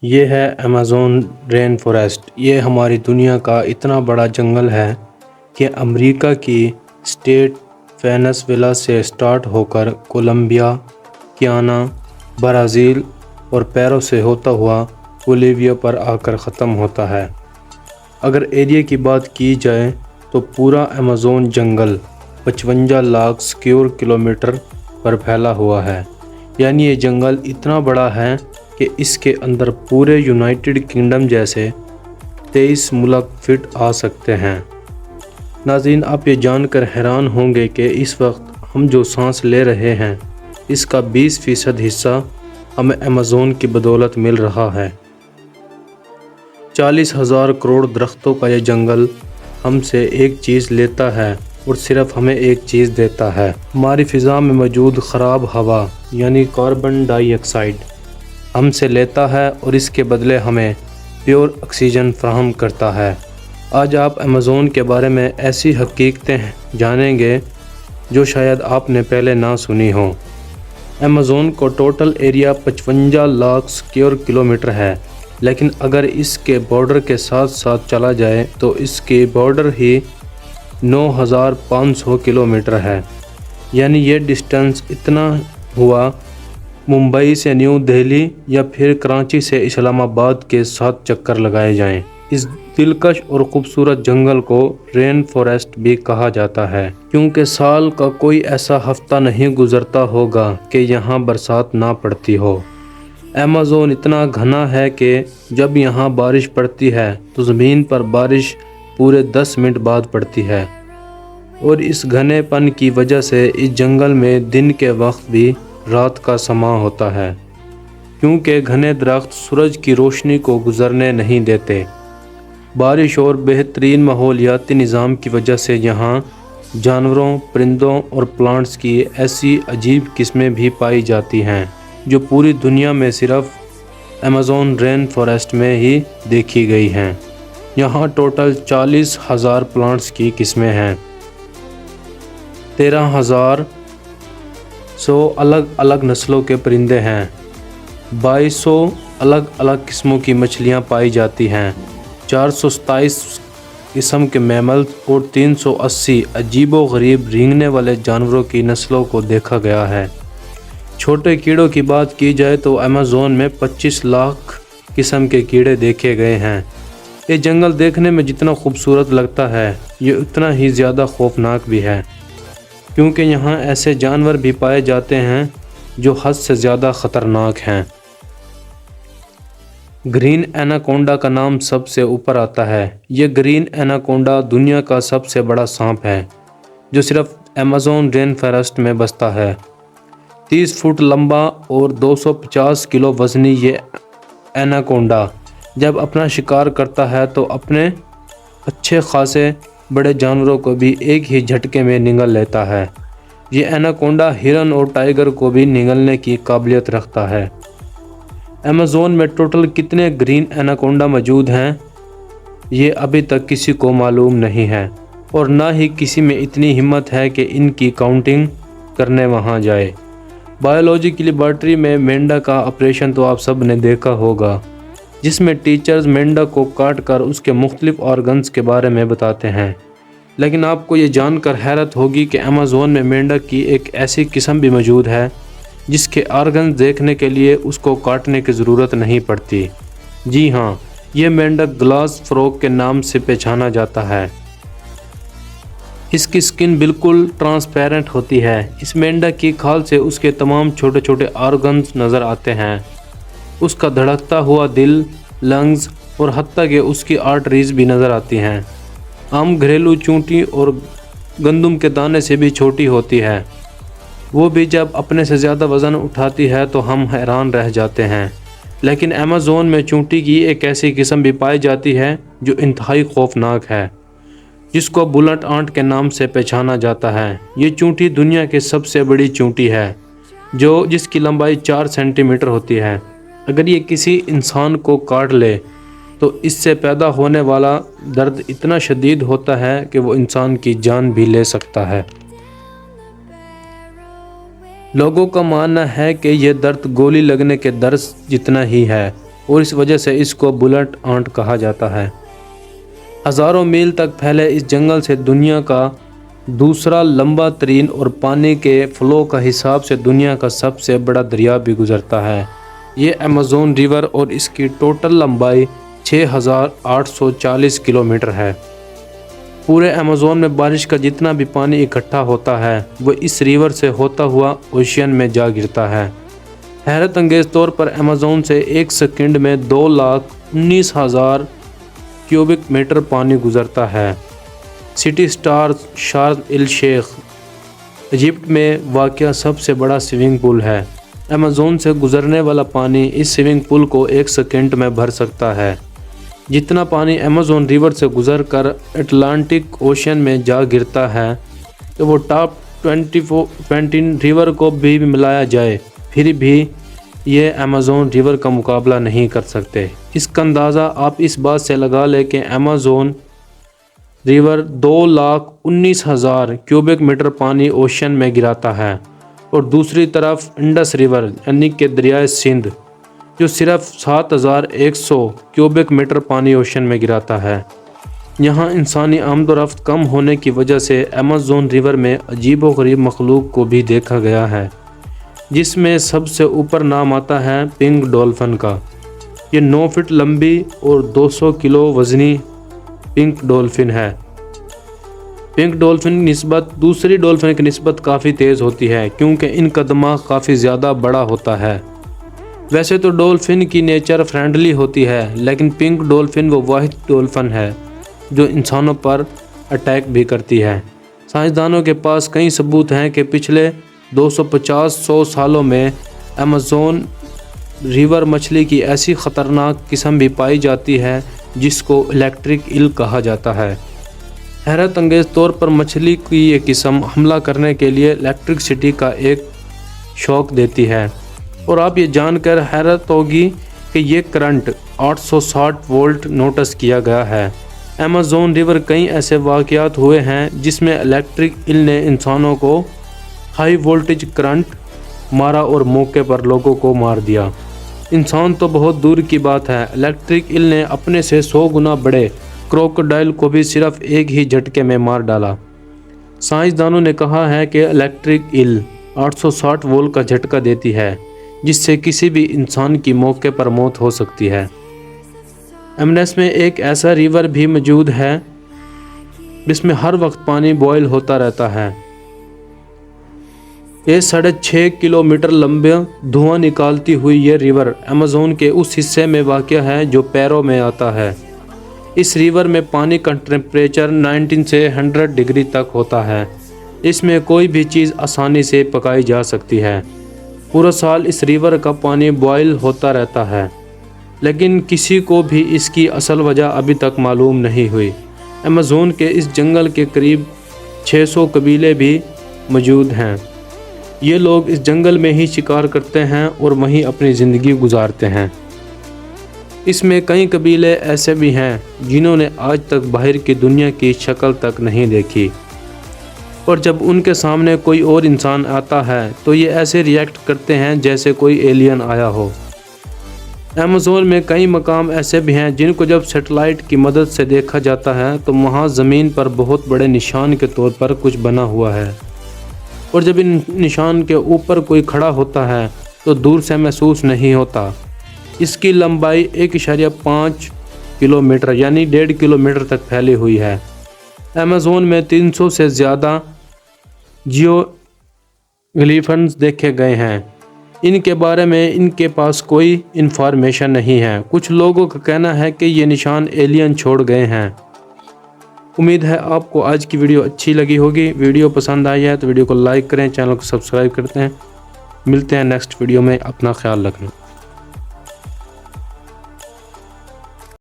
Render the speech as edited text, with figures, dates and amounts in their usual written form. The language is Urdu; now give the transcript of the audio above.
یہ ہے ایمیزون رین فارسٹ۔ یہ ہماری دنیا کا اتنا بڑا جنگل ہے کہ امریکہ کی اسٹیٹ وینزویلا سے سٹارٹ ہو کر کولمبیا، گیانا، برازیل اور پیرو سے ہوتا ہوا بولیویا پر آ کر ختم ہوتا ہے۔ اگر ایریا کی بات کی جائے تو پورا ایمیزون جنگل 55 لاکھ اسکوائر کلومیٹر پر پھیلا ہوا ہے۔ یعنی یہ جنگل اتنا بڑا ہے کہ اس کے اندر پورے یونائٹڈ کنگڈم جیسے 23 ملک فٹ آ سکتے ہیں۔ ناظرین، آپ یہ جان کر حیران ہوں گے کہ اس وقت ہم جو سانس لے رہے ہیں اس کا 20% حصہ ہمیں ایمیزون کی بدولت مل رہا ہے۔ 40,000 کروڑ درختوں کا یہ جنگل ہم سے ایک چیز لیتا ہے اور صرف ہمیں ایک چیز دیتا ہے۔ ہماری فضا میں موجود خراب ہوا یعنی کاربن ڈائی آکسائیڈ ہم سے لیتا ہے اور اس کے بدلے ہمیں پیور آکسیجن فراہم کرتا ہے۔ آج آپ ایمیزون کے بارے میں ایسی حقیقتیں جانیں گے جو شاید آپ نے پہلے نہ سنی ہوں۔ ایمیزون کو total area 55 lakh square kilometre ہے، لیکن اگر اس کے بارڈر کے ساتھ ساتھ چلا جائے تو اس کی بارڈر ہی 9,500 کلومیٹر ہے۔ یعنی یہ ڈسٹنس اتنا ہوا ممبئی سے نیو دہلی یا پھر کراچی سے اسلام آباد کے 7 چکر لگائے جائیں۔ اس دلکش اور خوبصورت جنگل کو رین فارسٹ بھی کہا جاتا ہے کیونکہ سال کا کوئی ایسا ہفتہ نہیں گزرتا ہوگا کہ یہاں برسات نہ پڑتی ہو۔ ایمیزون اتنا گھنا ہے کہ جب یہاں بارش پڑتی ہے تو زمین پر بارش پورے 10 منٹ بعد پڑتی ہے، اور اس گھنے پن کی وجہ سے اس جنگل میں دن کے وقت بھی رات کا سما ہوتا ہے، کیونکہ گھنے درخت سورج کی روشنی کو گزرنے نہیں دیتے۔ بارش اور بہترین ماحولیاتی نظام کی وجہ سے یہاں جانوروں، پرندوں اور پلانٹس کی ایسی عجیب قسمیں بھی پائی جاتی ہیں جو پوری دنیا میں صرف ایمیزون رین فارسٹ میں ہی دیکھی گئی ہیں۔ یہاں ٹوٹل 40,000 پلانٹس کی قسمیں ہیں، 13,000 الگ الگ نسلوں کے پرندے ہیں، 2200 الگ الگ قسموں کی مچھلیاں پائی جاتی ہیں، 427 قسم کے میملز اور 380 عجیب و غریب رینگنے والے جانوروں کی نسلوں کو دیکھا گیا ہے۔ چھوٹے کیڑوں کی بات کی جائے تو ایمیزون میں 25 لاکھ قسم کے کیڑے دیکھے گئے ہیں۔ یہ جنگل دیکھنے میں جتنا خوبصورت لگتا ہے یہ اتنا ہی زیادہ خوفناک بھی ہے، کیونکہ یہاں ایسے جانور بھی پائے جاتے ہیں جو حد سے زیادہ خطرناک ہیں۔ گرین ایناکونڈا کا نام سب سے اوپر آتا ہے۔ یہ گرین ایناکونڈا دنیا کا سب سے بڑا سانپ ہے جو صرف ایمیزون رین فارسٹ میں بستا ہے۔ 30 فٹ لمبا اور 250 کلو وزنی یہ ایناکونڈا جب اپنا شکار کرتا ہے تو اپنے اچھے خاصے بڑے جانوروں کو بھی ایک ہی جھٹکے میں نگل لیتا ہے۔ یہ ایناکونڈا ہرن اور ٹائیگر کو بھی نگلنے کی قابلیت رکھتا ہے۔ ایمیزون میں ٹوٹل کتنے گرین ایناکونڈا موجود ہیں یہ ابھی تک کسی کو معلوم نہیں ہے، اور نہ ہی کسی میں اتنی ہمت ہے کہ ان کی کاؤنٹنگ کرنے وہاں جائے۔ بائیولوجی کی لیبارٹری میں مینڈا کا آپریشن تو آپ سب نے دیکھا ہوگا، جس میں ٹیچرز مینڈا کو کاٹ کر اس کے مختلف آرگنز کے بارے میں بتاتے ہیں۔ لیکن آپ کو یہ جان کر حیرت ہوگی کہ ایمیزون میں مینڈا کی ایک ایسی قسم بھی موجود ہے جس کے آرگنز دیکھنے کے لیے اس کو کاٹنے کی ضرورت نہیں پڑتی۔ جی ہاں، یہ مینڈا گلاس فروگ کے نام سے پہچانا جاتا ہے۔ اس کی سکن بالکل ٹرانسپیرنٹ ہوتی ہے۔ اس مینڈا کی کھال سے اس کے تمام چھوٹے چھوٹے آرگنز نظر آتے ہیں، اس کا دھڑکتا ہوا دل، لنگز اور حتیٰ کہ اس کی آرٹریز بھی نظر آتی ہیں۔ عام گھریلو چونٹی اور گندم کے دانے سے بھی چھوٹی ہوتی ہے، وہ بھی جب اپنے سے زیادہ وزن اٹھاتی ہے تو ہم حیران رہ جاتے ہیں۔ لیکن ایمیزون میں چونٹی کی ایک ایسی قسم بھی پائی جاتی ہے جو انتہائی خوفناک ہے، جس کو بلٹ آنٹ کے نام سے پہچانا جاتا ہے۔ یہ چونٹی دنیا کی سب سے بڑی چونٹی ہے جس کی لمبائی 4 سینٹی میٹر ہوتی ہے۔ اگر یہ کسی انسان کو کاٹ لے تو اس سے پیدا ہونے والا درد اتنا شدید ہوتا ہے کہ وہ انسان کی جان بھی لے سکتا ہے۔ لوگوں کا ماننا ہے کہ یہ درد گولی لگنے کے درد جتنا ہی ہے، اور اس وجہ سے اس کو بلٹ آنٹ کہا جاتا ہے۔ ہزاروں میل تک پھیلے اس جنگل سے دنیا کا دوسرا لمبا ترین اور پانی کے فلو کا حساب سے دنیا کا سب سے بڑا دریا بھی گزرتا ہے۔ یہ ایمیزون ریور اور اس کی ٹوٹل لمبائی 6840 کلومیٹر ہے۔ پورے ایمیزون میں بارش کا جتنا بھی پانی اکٹھا ہوتا ہے وہ اس ریور سے ہوتا ہوا اوشین میں جا گرتا ہے۔ حیرت انگیز طور پر ایمیزون سے ایک سیکنڈ میں 2,19,000 کیوبک میٹر پانی گزرتا ہے۔ سٹی سٹار شارم الشیخ ایجپٹ میں واقع سب سے بڑا سوئمنگ پول ہے۔ ایمیزون سے گزرنے والا پانی اس سوئمنگ پول کو ایک سیکنڈ میں بھر سکتا ہے۔ جتنا پانی ایمیزون ریور سے گزر کر اٹلانٹک اوشین میں جا گرتا ہے کہ وہ ٹاپ 20 ریور کو بھی ملایا جائے پھر بھی یہ ایمیزون ریور کا مقابلہ نہیں کر سکتے۔ اس کا اندازہ آپ اس بات سے لگا لیں کہ ایمیزون ریور 2,19,000 کیوبک میٹر پانی اوشین میں گراتا ہے، اور دوسری طرف انڈس ریور یعنی کہ دریائے سندھ جو صرف 7,100 کیوبک میٹر پانی اوشین میں گراتا ہے۔ یہاں انسانی آمد و رفت کم ہونے کی وجہ سے ایمیزون ریور میں عجیب و غریب مخلوق کو بھی دیکھا گیا ہے، جس میں سب سے اوپر نام آتا ہے پنک ڈولفن کا۔ یہ 9 فٹ لمبی اور 200 کلو وزنی پنک ڈولفن ہے۔ پنک ڈولفن کی نسبت دوسری ڈولفن کی نسبت کافی تیز ہوتی ہے کیونکہ ان کا دماغ کافی زیادہ بڑا ہوتا ہے۔ ویسے تو ڈولفن کی نیچر فرینڈلی ہوتی ہے، لیکن پنک ڈولفن وہ واحد ڈولفن ہے جو انسانوں پر اٹیک بھی کرتی ہے۔ سائنسدانوں کے پاس کئی ثبوت ہیں کہ پچھلے 250-100 سالوں میں ایمیزون ریور مچھلی کی ایسی خطرناک قسم بھی پائی جاتی ہے جس کو الیکٹرک ایل کہا جاتا ہے۔ حیرت انگیز طور پر مچھلی کی یہ قسم حملہ کرنے کے لیے الیکٹرسٹی کا ایک شوق دیتی ہے، اور آپ یہ جان کر حیرت ہوگی کہ یہ کرنٹ 860 وولٹ نوٹس کیا گیا ہے۔ ایمیزون ریور کئی ایسے واقعات ہوئے ہیں جس میں الیکٹرک ایل نے انسانوں کو ہائی وولٹیج کرنٹ مارا اور موقع پر لوگوں کو مار دیا۔ انسان تو بہت دور کی بات ہے، الیکٹرک ایل نے اپنے سے 100 گنا بڑے کروکوڈائل کو بھی صرف ایک ہی جھٹکے میں مار ڈالا۔ سائنسدانوں نے کہا ہے کہ الیکٹرک ایل 860 وولٹ کا جھٹکا دیتی ہے جس سے کسی بھی انسان کی موقع پر موت ہو سکتی ہے۔ ایمنس میں ایک ایسا ریور بھی موجود ہے جس میں ہر وقت پانی بوائل ہوتا رہتا ہے۔ یہ 6.5 کلومیٹر لمبا دھواں نکالتی ہوئی یہ ریور ایمیزون کے اس حصے میں واقع ہے جو پیرو میں آتا ہے۔ اس ریور میں پانی کا ٹیمپریچر 19 سے 100 ڈگری تک ہوتا ہے۔ اس میں کوئی بھی چیز آسانی سے پکائی جا سکتی ہے۔ پورا سال اس ریور کا پانی بوائل ہوتا رہتا ہے، لیکن کسی کو بھی اس کی اصل وجہ ابھی تک معلوم نہیں ہوئی۔ ایمیزون کے اس جنگل کے قریب 600 قبیلے بھی موجود ہیں۔ یہ لوگ اس جنگل میں ہی شکار کرتے ہیں اور وہیں اپنی زندگی گزارتے ہیں۔ اس میں کئی قبیلے ایسے بھی ہیں جنہوں نے آج تک باہر کی دنیا کی شکل تک نہیں دیکھی، اور جب ان کے سامنے کوئی اور انسان آتا ہے تو یہ ایسے ریئیکٹ کرتے ہیں جیسے کوئی ایلین آیا ہو۔ ایمیزون میں کئی مقام ایسے بھی ہیں جن کو جب سیٹلائٹ کی مدد سے دیکھا جاتا ہے تو وہاں زمین پر بہت بڑے نشان کے طور پر کچھ بنا ہوا ہے، اور جب ان نشان کے اوپر کوئی کھڑا ہوتا ہے تو دور سے محسوس نہیں ہوتا۔ اس کی لمبائی 1.5 کلومیٹر یعنی 1.5 کلومیٹر تک پھیلی ہوئی ہے۔ ایمیزون میں 300 سے زیادہ جیو گلیفنز دیکھے گئے ہیں۔ ان کے بارے میں ان کے پاس کوئی انفارمیشن نہیں ہے۔ کچھ لوگوں کا کہنا ہے کہ یہ نشان ایلین چھوڑ گئے ہیں۔ امید ہے آپ کو آج کی ویڈیو اچھی لگی ہوگی۔ ویڈیو پسند آئی ہے تو ویڈیو کو لائک کریں، چینل کو سبسکرائب کرتے ہیں۔ ملتے ہیں نیکسٹ ویڈیو میں، اپنا خیال رکھنا۔